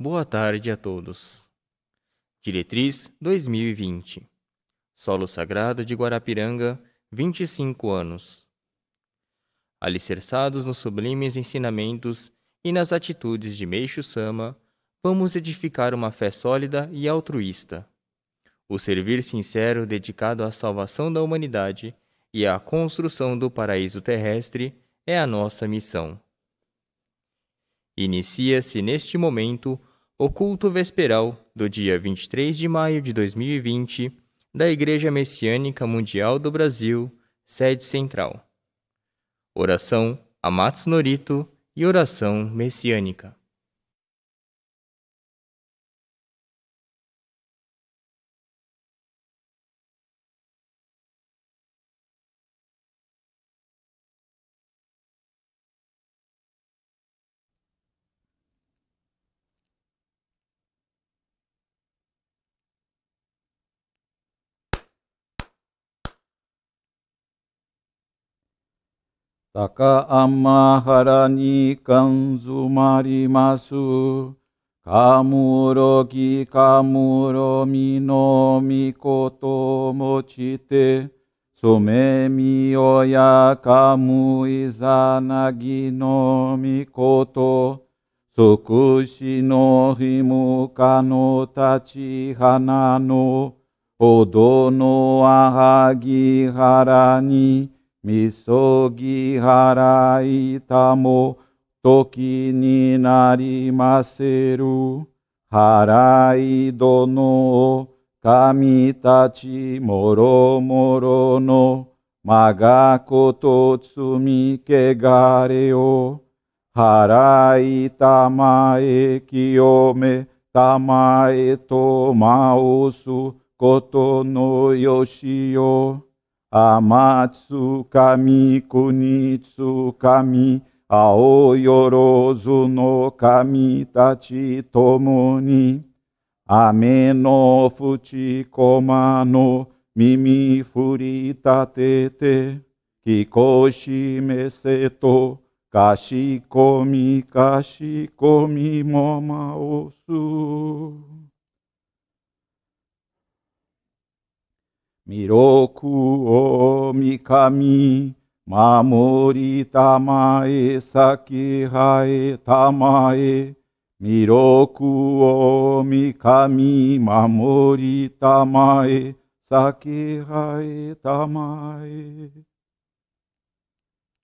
Boa tarde a todos. Diretriz 2020. Solo Sagrado de Guarapiranga, 25 anos. Alicerçados nos sublimes ensinamentos e nas atitudes de Meixo Sama, vamos edificar uma fé sólida e altruísta. O servir sincero dedicado à salvação da humanidade e à construção do paraíso terrestre é a nossa missão. Inicia-se neste momento o culto vesperal do dia 23 de maio de 2020 da Igreja Messiânica Mundial do Brasil, sede central. Oração Amatsu Norito e oração messiânica. Taka amma harani kanzu marimasu. Kamuro ki kamuro mino mikoto mochite. Sume miyoya kamu izanagi no mikoto. Sukushi no himu kano tachi hanano. Odo no ahagi harani. Misogi harai tamo toki ni narimaseru. Harai dono kamitachi moro moro no magako tsumi kegareo. Harai tamae kiyome tamae to maosu koto no yoshio. Amatsu kami kunitsu kami aoyorozu no kami tachi tomoni. Ame no fuchi koma no mimi furita tete. Kikoshi meseto kashikomi moma osu. Miroku o mikami, mamori tamae, sakihae tamae. Miroku o mikami, mamori tamae, sakihae tamae.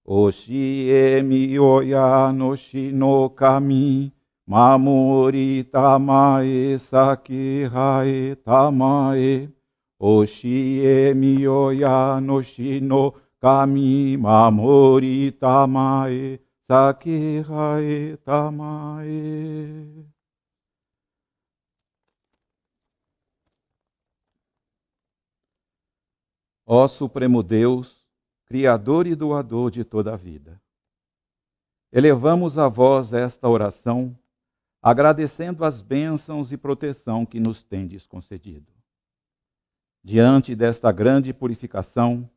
Oshi e miyoya no shino kami, mamori tamae, sakihae tamae. Oshi e miyoya no shino kami mamori tamae sakihae tamae. Ó Supremo Deus, Criador e doador de toda a vida, elevamos a vós esta oração, agradecendo as bênçãos e proteção que nos tendes concedido. Diante desta grande purificação,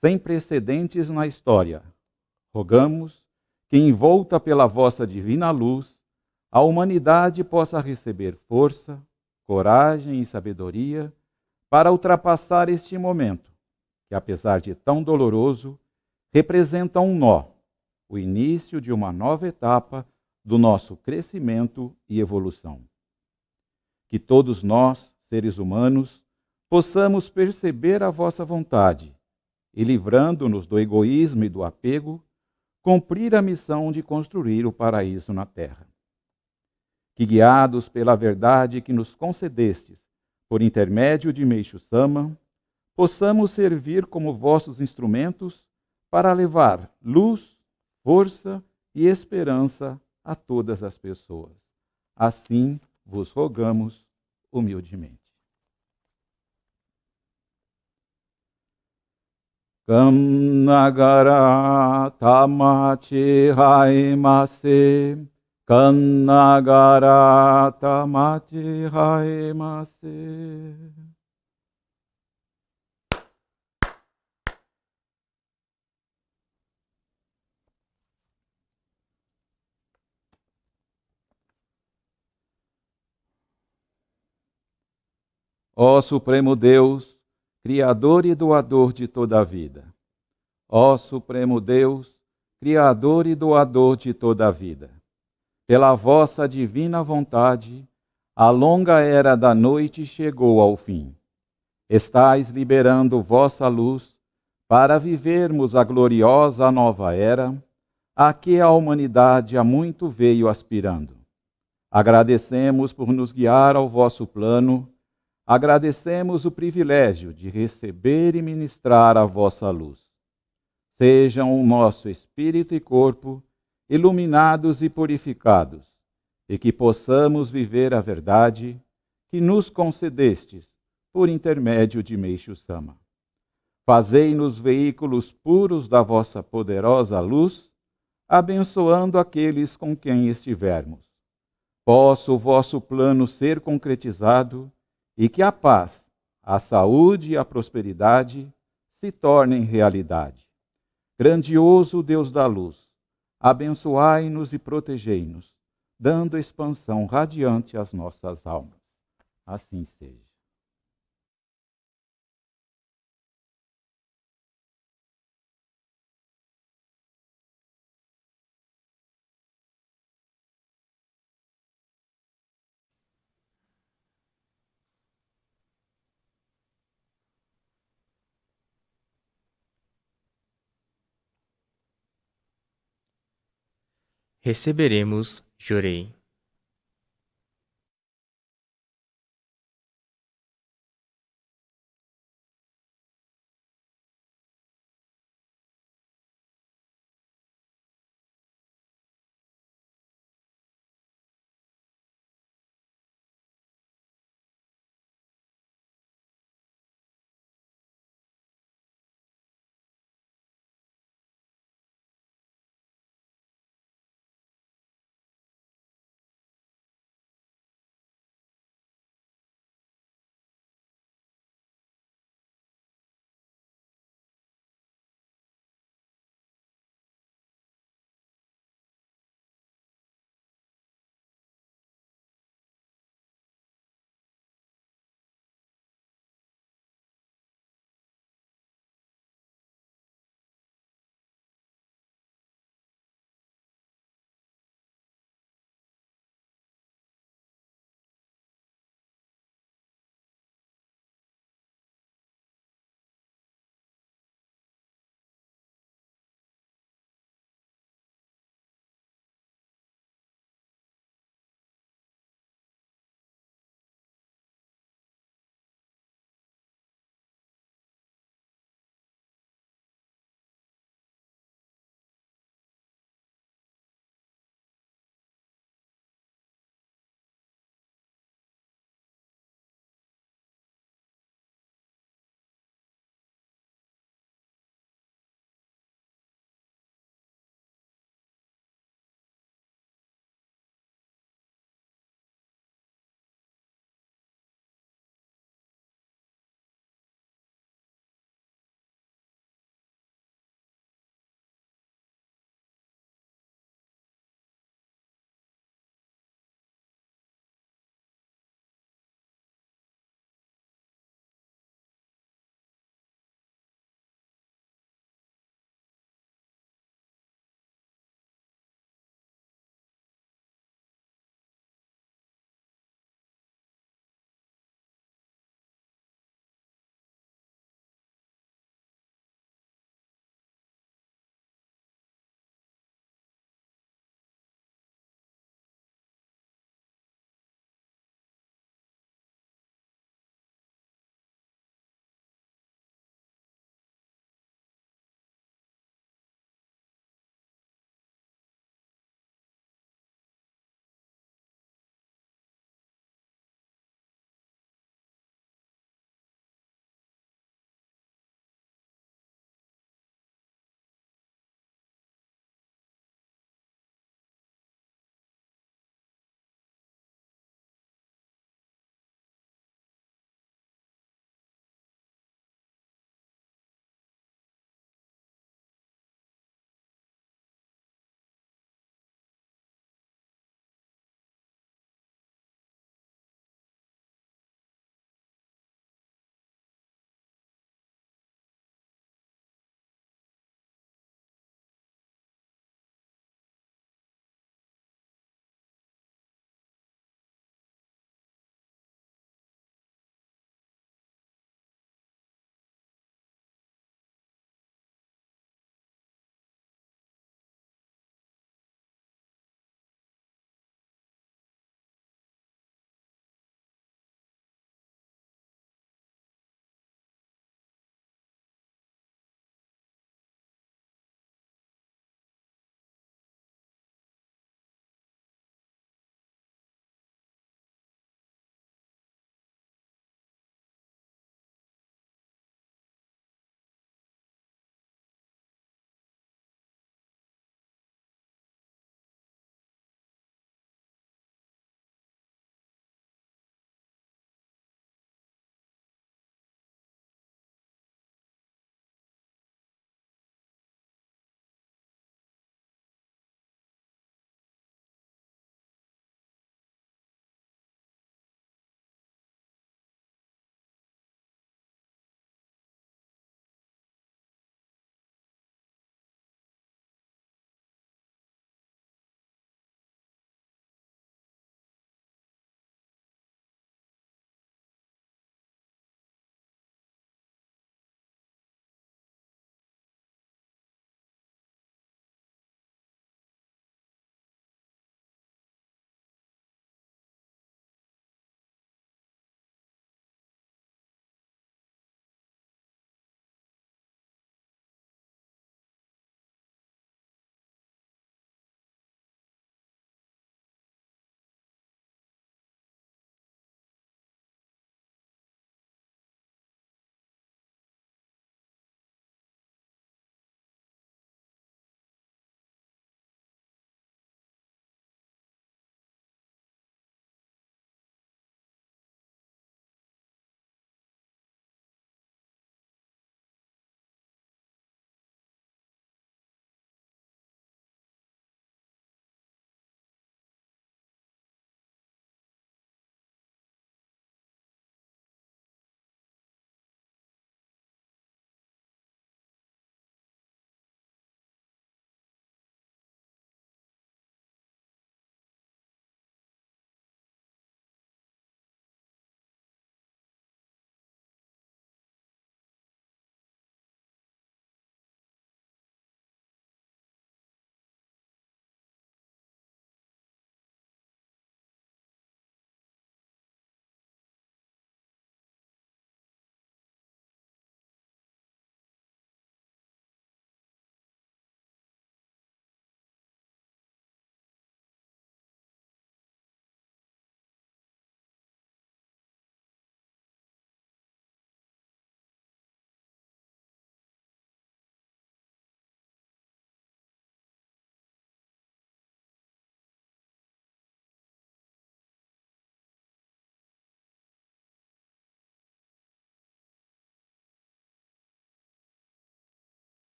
sem precedentes na história, rogamos que, envolta pela vossa divina luz, a humanidade possa receber força, coragem e sabedoria para ultrapassar este momento, que, apesar de tão doloroso, representa um nó, o início de uma nova etapa do nosso crescimento e evolução. Que todos nós, seres humanos, possamos perceber a vossa vontade e, livrando-nos do egoísmo e do apego, cumprir a missão de construir o paraíso na terra. Que, guiados pela verdade que nos concedestes por intermédio de Meixo Sama, possamos servir como vossos instrumentos para levar luz, força e esperança a todas as pessoas. Assim vos rogamos humildemente. Kannagara tamachi haimase, kannagara tamachi haimase. Ó Supremo Deus, Criador e doador de toda a vida. Ó Supremo Deus, Criador e doador de toda a vida. Pela vossa divina vontade, a longa era da noite chegou ao fim. Estais liberando vossa luz para vivermos a gloriosa nova era, a que a humanidade há muito veio aspirando. Agradecemos por nos guiar ao vosso plano, agradecemos o privilégio de receber e ministrar a vossa luz. Sejam o nosso espírito e corpo iluminados e purificados, e que possamos viver a verdade que nos concedestes por intermédio de Meixo Sama. Fazei-nos veículos puros da vossa poderosa luz, abençoando aqueles com quem estivermos. Possa o vosso plano ser concretizado e que a paz, a saúde e a prosperidade se tornem realidade. Grandioso Deus da luz, abençoai-nos e protegei-nos, dando expansão radiante às nossas almas. Assim seja. Receberemos Jorei.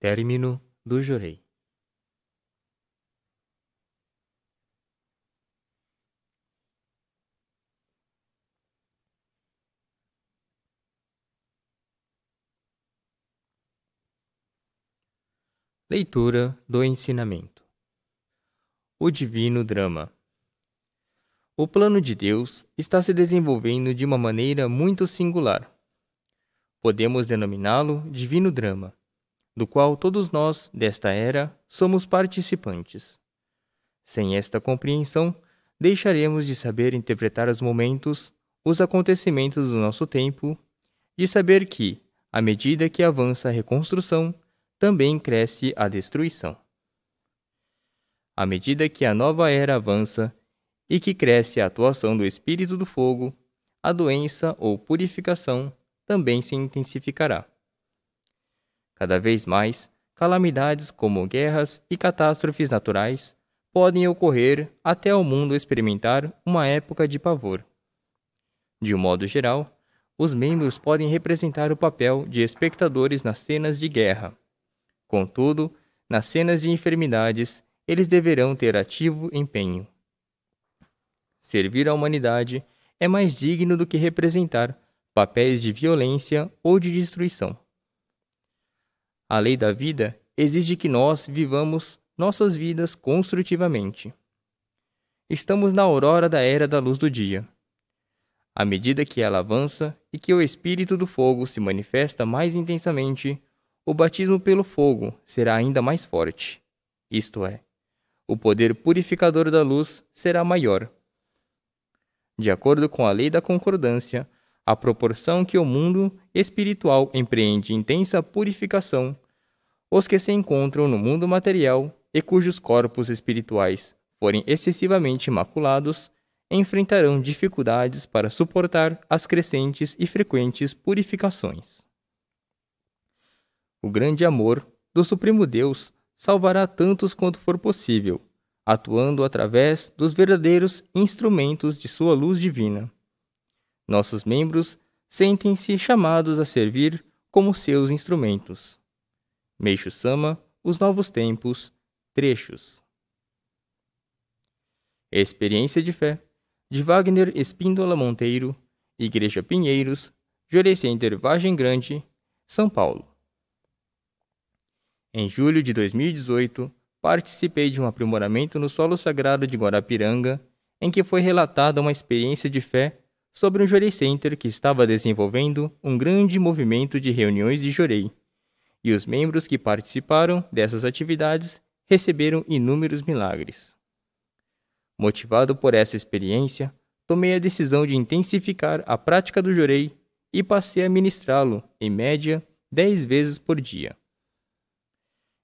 Término do Jorei. Leitura do ensinamento. O divino drama. O plano de Deus está se desenvolvendo de uma maneira muito singular. Podemos denominá-lo divino drama, do qual todos nós, desta era, somos participantes. Sem esta compreensão, deixaremos de saber interpretar os momentos, os acontecimentos do nosso tempo, de saber que, à medida que avança a reconstrução, também cresce a destruição. À medida que a nova era avança e que cresce a atuação do espírito do fogo, a doença ou purificação também se intensificará. Cada vez mais, calamidades como guerras e catástrofes naturais podem ocorrer até o mundo experimentar uma época de pavor. De um modo geral, os membros podem representar o papel de espectadores nas cenas de guerra. Contudo, nas cenas de enfermidades, eles deverão ter ativo empenho. Servir à humanidade é mais digno do que representar papéis de violência ou de destruição. A lei da vida exige que nós vivamos nossas vidas construtivamente. Estamos na aurora da era da luz do dia. À medida que ela avança e que o espírito do fogo se manifesta mais intensamente, o batismo pelo fogo será ainda mais forte. Isto é, o poder purificador da luz será maior. De acordo com a lei da concordância, à proporção que o mundo espiritual empreende intensa purificação, os que se encontram no mundo material e cujos corpos espirituais forem excessivamente maculados, enfrentarão dificuldades para suportar as crescentes e frequentes purificações. O grande amor do Supremo Deus salvará tantos quanto for possível, atuando através dos verdadeiros instrumentos de sua luz divina. Nossos membros sentem-se chamados a servir como seus instrumentos. Meishu Sama, Os Novos Tempos, trechos. Experiência de Fé, de Wagner Espíndola Monteiro, Igreja Pinheiros, Jorei Center Vargem Grande, São Paulo. Em julho de 2018, participei de um aprimoramento no solo sagrado de Guarapiranga, em que foi relatada uma experiência de fé sobre um Jorei Center que estava desenvolvendo um grande movimento de reuniões de Jorei, e os membros que participaram dessas atividades receberam inúmeros milagres. Motivado por essa experiência, tomei a decisão de intensificar a prática do Jorei e passei a ministrá-lo, em média, 10 vezes por dia.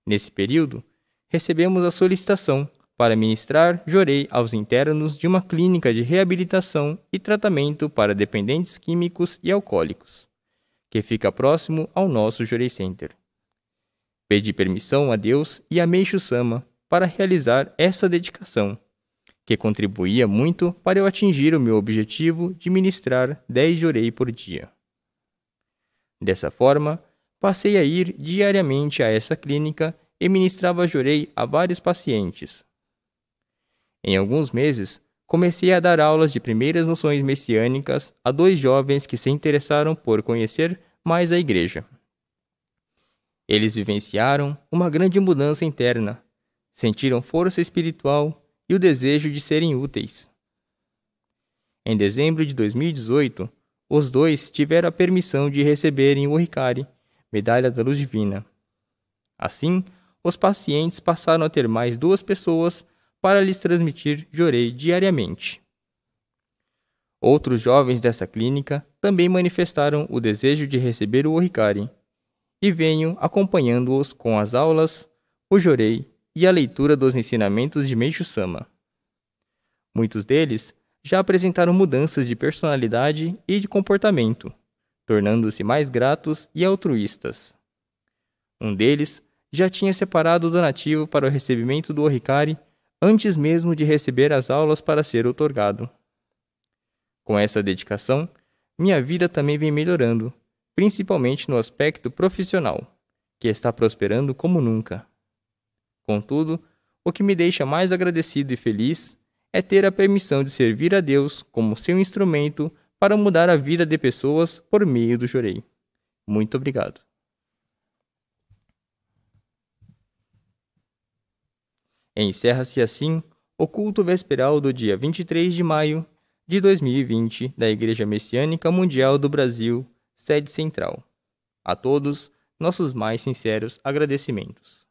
Nesse período, recebemos a solicitação para ministrar Jorei aos internos de uma clínica de reabilitação e tratamento para dependentes químicos e alcoólicos, que fica próximo ao nosso Jorei Center. Pedi permissão a Deus e a Meishu Sama para realizar essa dedicação, que contribuía muito para eu atingir o meu objetivo de ministrar 10 Jorei por dia. Dessa forma, passei a ir diariamente a essa clínica e ministrava Jorei a vários pacientes. Em alguns meses, comecei a dar aulas de primeiras noções messiânicas a 2 jovens que se interessaram por conhecer mais a igreja. Eles vivenciaram uma grande mudança interna, sentiram força espiritual e o desejo de serem úteis. Em dezembro de 2018, os 2 tiveram a permissão de receberem o Hikari, Medalha da Luz Divina. Assim, os pacientes passaram a ter mais 2 pessoas para lhes transmitir Jorei diariamente. Outros jovens dessa clínica também manifestaram o desejo de receber o Hikari e venho acompanhando-os com as aulas, o Jorei e a leitura dos ensinamentos de Meishu Sama. Muitos deles já apresentaram mudanças de personalidade e de comportamento, tornando-se mais gratos e altruístas. Um deles já tinha separado o donativo para o recebimento do Hikari antes mesmo de receber as aulas para ser outorgado. Com essa dedicação, minha vida também vem melhorando, principalmente no aspecto profissional, que está prosperando como nunca. Contudo, o que me deixa mais agradecido e feliz é ter a permissão de servir a Deus como seu instrumento para mudar a vida de pessoas por meio do Jorei. Muito obrigado. Encerra-se assim o culto vesperal do dia 23 de maio de 2020 da Igreja Messiânica Mundial do Brasil, sede central. A todos, nossos mais sinceros agradecimentos.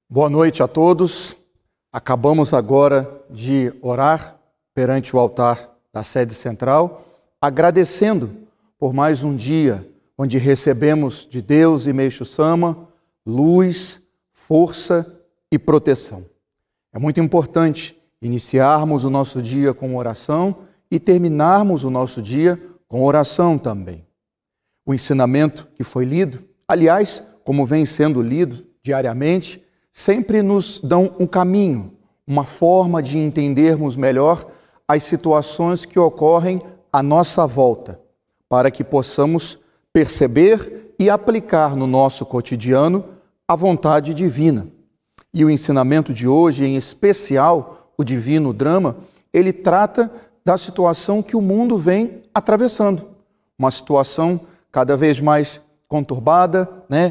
Boa noite a todos. Acabamos agora de orar perante o altar da sede central, agradecendo por mais um dia onde recebemos de Deus e Meixo Sama luz, força e proteção. É muito importante iniciarmos o nosso dia com oração e terminarmos o nosso dia com oração também. O ensinamento que foi lido, aliás, como vem sendo lido diariamente, sempre nos dão um caminho, uma forma de entendermos melhor as situações que ocorrem à nossa volta, para que possamos perceber e aplicar no nosso cotidiano a vontade divina. E o ensinamento de hoje, em especial o Divino Drama, ele trata da situação que o mundo vem atravessando, uma situação cada vez mais conturbada,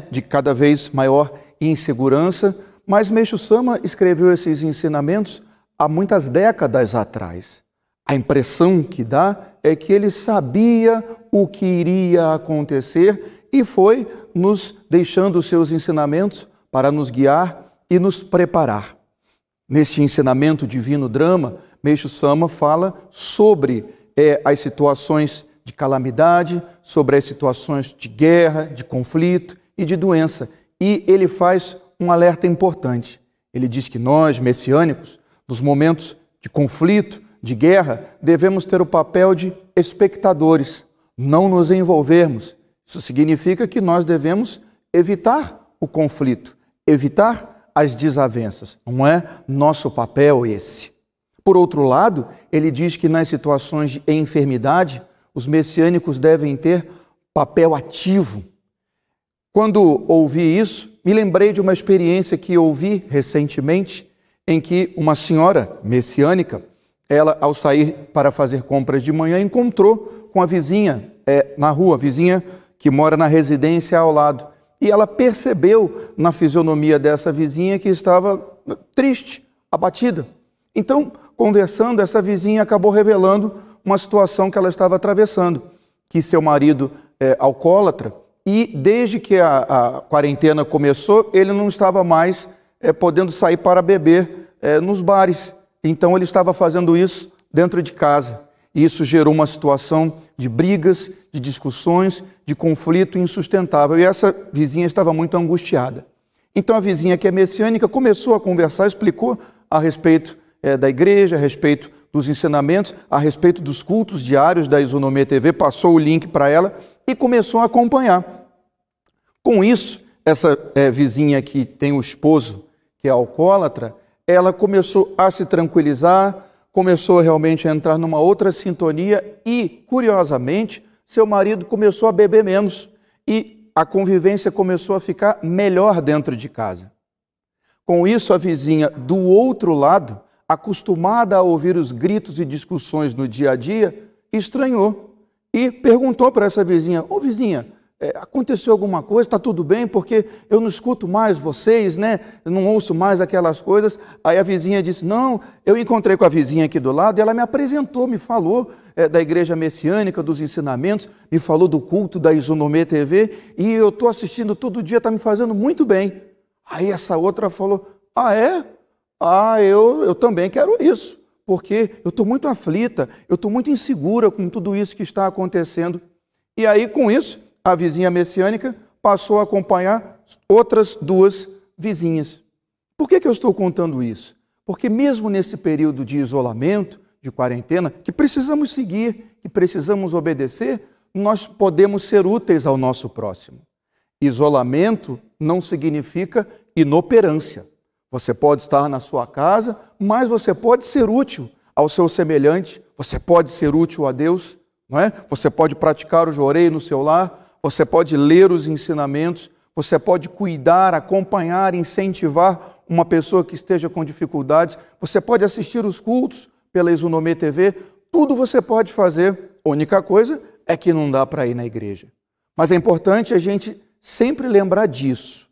de cada vez maior insegurança, mas Meixo Sama escreveu esses ensinamentos há muitas décadas atrás. A impressão que dá é que ele sabia o que iria acontecer e foi nos deixando os seus ensinamentos para nos guiar e nos preparar. Neste ensinamento Divino Drama, Meixo Sama fala sobre as situações de calamidade, sobre as situações de guerra, de conflito e de doença. E ele faz um alerta importante. Ele diz que nós, messiânicos, nos momentos de conflito, de guerra, devemos ter o papel de espectadores, não nos envolvermos. Isso significa que nós devemos evitar o conflito, evitar as desavenças. Não é nosso papel esse. Por outro lado, ele diz que nas situações de enfermidade, os messiânicos devem ter papel ativo. Quando ouvi isso, me lembrei de uma experiência que ouvi recentemente, em que uma senhora messiânica, ela, ao sair para fazer compras de manhã, encontrou com a vizinha na rua, a vizinha que mora na residência ao lado. E ela percebeu na fisionomia dessa vizinha que estava triste, abatida. Então, conversando, essa vizinha acabou revelando uma situação que ela estava atravessando, que seu marido é alcoólatra, e desde que a quarentena começou, ele não estava mais podendo sair para beber nos bares. Então ele estava fazendo isso dentro de casa. E isso gerou uma situação de brigas, de discussões, de conflito insustentável. E essa vizinha estava muito angustiada. Então a vizinha, que é messiânica, começou a conversar, explicou a respeito da igreja, a respeito dos ensinamentos, a respeito dos cultos diários da Isonomia TV, passou o link para ela e começou a acompanhar. Com isso, essa vizinha que tem o esposo que é alcoólatra, ela começou a se tranquilizar, começou realmente a entrar numa outra sintonia e, curiosamente, seu marido começou a beber menos e a convivência começou a ficar melhor dentro de casa. Com isso, a vizinha do outro lado, acostumada a ouvir os gritos e discussões no dia a dia, estranhou e perguntou para essa vizinha: ô vizinha, aconteceu alguma coisa? Está tudo bem? Porque eu não escuto mais vocês, eu não ouço mais aquelas coisas. Aí a vizinha disse: não, eu encontrei com a vizinha aqui do lado e ela me apresentou, me falou da Igreja Messiânica, dos ensinamentos, me falou do culto da Isonomia TV e eu estou assistindo todo dia, está me fazendo muito bem. Aí essa outra falou: ah, é? Eu também quero isso, porque eu estou muito aflita, eu estou muito insegura com tudo isso que está acontecendo. E aí, com isso, a vizinha messiânica passou a acompanhar outras duas vizinhas. Por que eu estou contando isso? Porque mesmo nesse período de isolamento, de quarentena, que precisamos seguir, que precisamos obedecer, nós podemos ser úteis ao nosso próximo. Isolamento não significa inoperância. Você pode estar na sua casa, mas você pode ser útil ao seu semelhante, você pode ser útil a Deus, não é? Você pode praticar o joreio no seu lar, você pode ler os ensinamentos, você pode cuidar, acompanhar, incentivar uma pessoa que esteja com dificuldades, você pode assistir os cultos pela Isonomê TV, tudo você pode fazer. A única coisa é que não dá para ir na igreja. Mas é importante a gente sempre lembrar disso.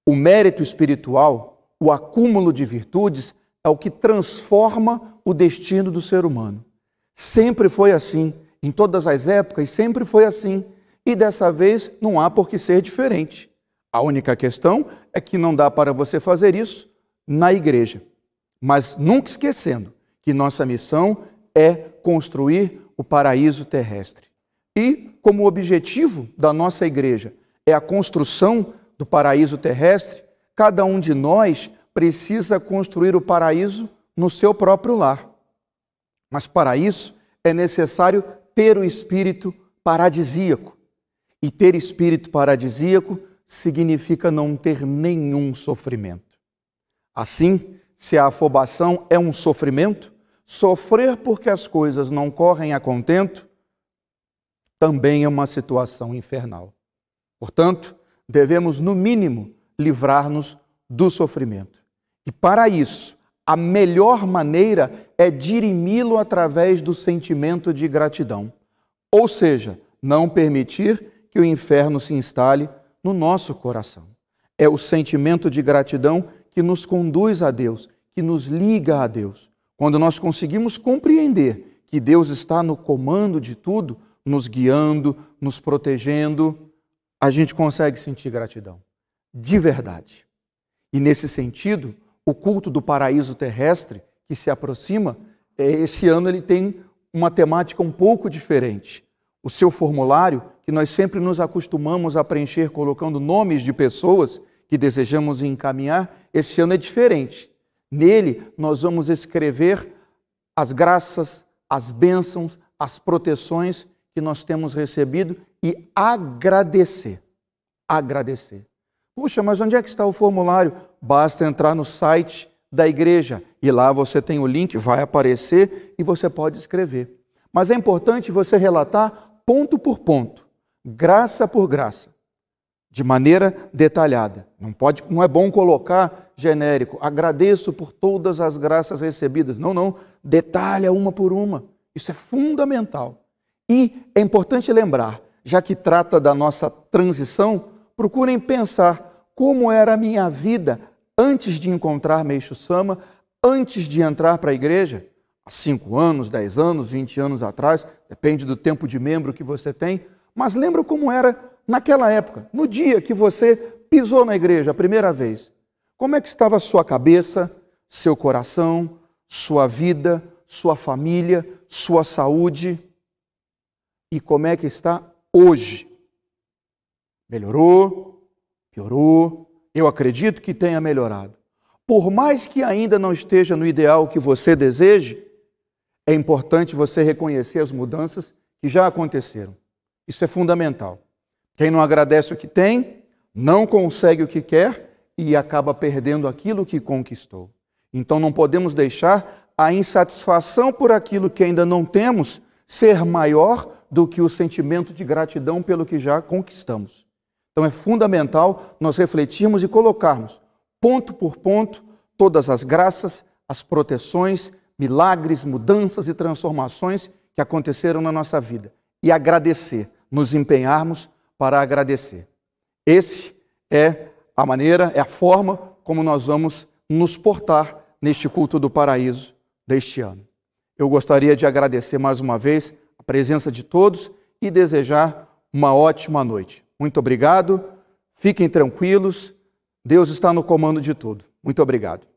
O mérito espiritual, o acúmulo de virtudes, é o que transforma o destino do ser humano. Sempre foi assim, em todas as épocas, sempre foi assim. E dessa vez não há por que ser diferente. A única questão é que não dá para você fazer isso na igreja. Mas nunca esquecendo que nossa missão é construir o paraíso terrestre. E como objetivo da nossa igreja é a construção do paraíso terrestre, cada um de nós precisa construir o paraíso no seu próprio lar. Mas para isso é necessário ter o espírito paradisíaco. E ter espírito paradisíaco significa não ter nenhum sofrimento. Assim, se a afobação é um sofrimento, sofrer porque as coisas não correm a contento também é uma situação infernal. Portanto, devemos, no mínimo, livrar-nos do sofrimento. E para isso, a melhor maneira é dirimi-lo através do sentimento de gratidão. Ou seja, não permitir que o inferno se instale no nosso coração. É o sentimento de gratidão que nos conduz a Deus, que nos liga a Deus. Quando nós conseguimos compreender que Deus está no comando de tudo, nos guiando, nos protegendo, a gente consegue sentir gratidão, de verdade. E nesse sentido, o culto do paraíso terrestre que se aproxima, esse ano ele tem uma temática um pouco diferente. O seu formulário, que nós sempre nos acostumamos a preencher colocando nomes de pessoas que desejamos encaminhar, esse ano é diferente. Nele, nós vamos escrever as graças, as bênçãos, as proteções que nós temos recebido e agradecer. Agradecer. Puxa, mas onde é que está o formulário? Basta entrar no site da igreja e lá você tem o link, vai aparecer e você pode escrever. Mas é importante você relatar ponto por ponto, graça por graça, de maneira detalhada. Não é bom colocar genérico, agradeço por todas as graças recebidas. Não, detalha uma por uma. Isso é fundamental. E é importante lembrar, já que trata da nossa transição, procurem pensar como era a minha vida antes de encontrar Meixo Sama, antes de entrar para a igreja, há 5 anos, 10 anos, 20 anos atrás, depende do tempo de membro que você tem, mas lembra como era naquela época, no dia que você pisou na igreja a primeira vez. Como é que estava a sua cabeça, seu coração, sua vida, sua família, sua saúde? E como é que está hoje? Melhorou? Piorou? Eu acredito que tenha melhorado. Por mais que ainda não esteja no ideal que você deseje, é importante você reconhecer as mudanças que já aconteceram. Isso é fundamental. Quem não agradece o que tem, não consegue o que quer e acaba perdendo aquilo que conquistou. Então não podemos deixar a insatisfação por aquilo que ainda não temos ser maior do que o sentimento de gratidão pelo que já conquistamos. Então é fundamental nós refletirmos e colocarmos, ponto por ponto, todas as graças, as proteções, milagres, mudanças e transformações que aconteceram na nossa vida. E agradecer, nos empenharmos para agradecer. Esse é a maneira, é a forma como nós vamos nos portar neste culto do paraíso deste ano. Eu gostaria de agradecer mais uma vez a presença de todos e desejar uma ótima noite. Muito obrigado, fiquem tranquilos, Deus está no comando de tudo. Muito obrigado.